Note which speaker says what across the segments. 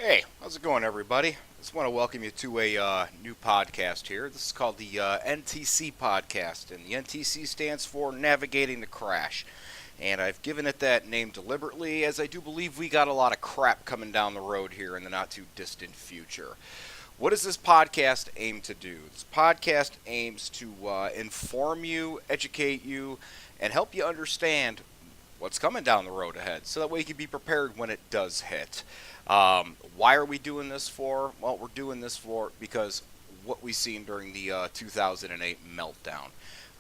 Speaker 1: Hey, how's it going, everybody? Just want to welcome you to a new podcast here. This is called the NTC podcast, and the NTC stands for Navigating the Crash. And I've given it that name deliberately, as I do believe we got a lot of crap coming down the road here in the not too distant future. What does this podcast aim to do? This podcast aims to inform you, educate you, and help you understand what's coming down the road ahead, so that way you can be prepared when it does hit. Why are we doing this for? Well, we're doing this for because what we seen during the 2008 meltdown.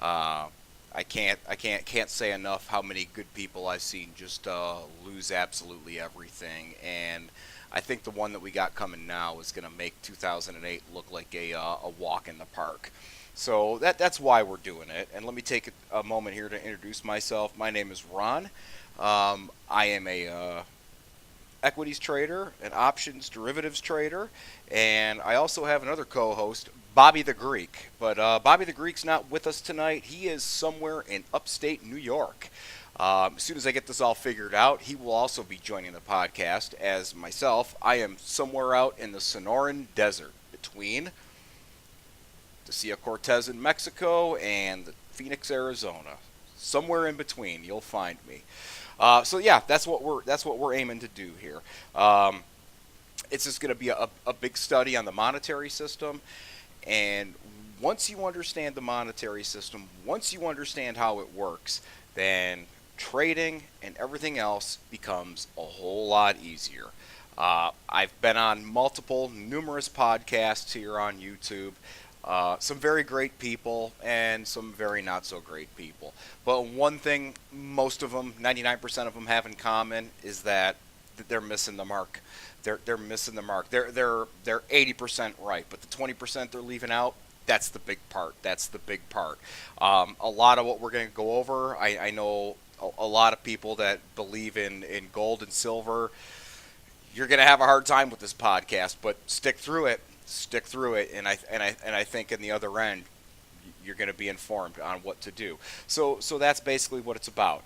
Speaker 1: I can't say enough how many good people I've seen just lose absolutely everything, and I think the one that we got coming now is going to make 2008 look like a walk in the park. So that's why we're doing it. And let me take a moment here to introduce myself. My name is Ron. I am a equities trader, an options derivatives trader, and I also have another co-host, Bobby the Greek. But Bobby the Greek's not with us tonight. He is somewhere in upstate New York. As soon as I get this all figured out, he will also be joining the podcast. As myself, I am somewhere out in the Sonoran Desert between the Sea Cortez in Mexico and Phoenix, Arizona. Somewhere in between, you'll find me. So yeah, that's what we're aiming to do here. It's just going to be a big study on the monetary system, and once you understand the monetary system, once you understand how it works, then trading and everything else becomes a whole lot easier. I've been on numerous podcasts here on YouTube. Some very great people and some very not so great people. But one thing most of them, 99% of them, have in common is that they're missing the mark. They're missing the mark. They're 80% right, but the 20% they're leaving out, that's the big part. That's the big part. A lot of what we're going to go over, I know a lot of people that believe in gold and silver. You're going to have a hard time with this podcast, but stick through it. Stick through it, and I think in the other end, you're going to be informed on what to do. So that's basically what it's about.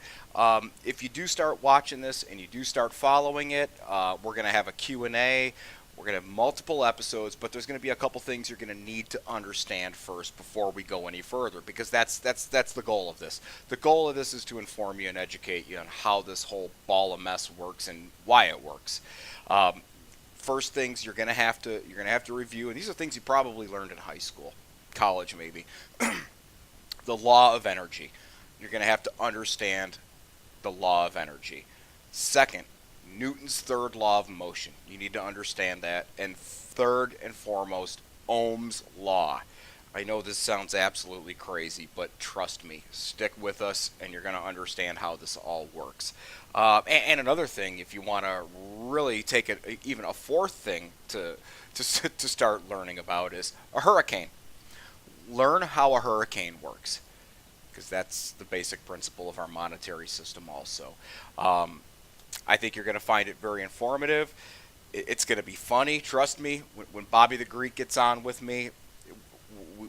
Speaker 1: If you do start watching this and you do start following it, we're going to have a Q&A. We're going to have multiple episodes, but there's going to be a couple things you're going to need to understand first before we go any further, because that's the goal of this. The goal of this is to inform you and educate you on how this whole ball of mess works and why it works. First things you're going to have to review, and these are things you probably learned in high school, college maybe. The law of energy. You're going to have to understand the law of energy. Second, Newton's third law of motion. You need to understand that. And third and foremost, Ohm's law. I know this sounds absolutely crazy, but trust me, stick with us and you're going to understand how this all works. And another thing, if you want to really take it, even a fourth thing to start learning about is a hurricane. Learn how a hurricane works, because that's the basic principle of our monetary system also. I think you're going to find it very informative. It's going to be funny, trust me. When Bobby the Greek gets on with me,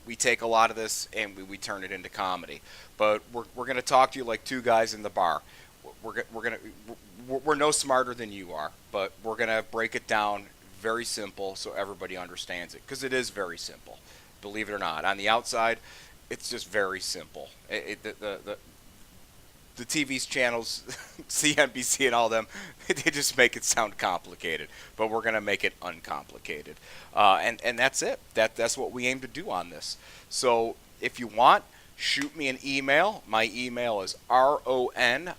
Speaker 1: we take a lot of this and we turn it into comedy. But we're going to talk to you like two guys in the bar. We're no smarter than you are, but we're going to break it down very simple so everybody understands it, because it is very simple, believe it or not. On the outside, it's just very simple. The TV's channels, CNBC and all them, they just make it sound complicated. But we're going to make it uncomplicated. And that's it. That's what we aim to do on this. So if you want, shoot me an email. My email is ronboccaccio,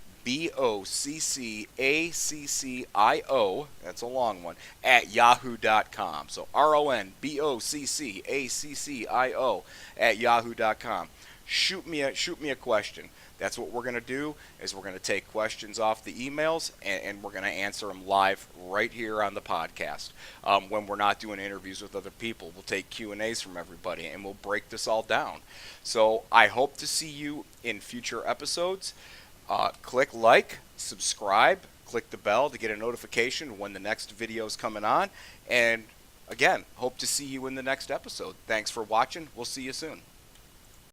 Speaker 1: that's a long one, at yahoo.com. So ronboccaccio at yahoo.com. Shoot me a question. That's what we're going to do, is we're going to take questions off the emails and we're going to answer them live right here on the podcast. When we're not doing interviews with other people, we'll take Q&As from everybody and we'll break this all down. So I hope to see you in future episodes. Click like, subscribe, click the bell to get a notification when the next video is coming on. And again, hope to see you in the next episode. Thanks for watching. We'll see you soon.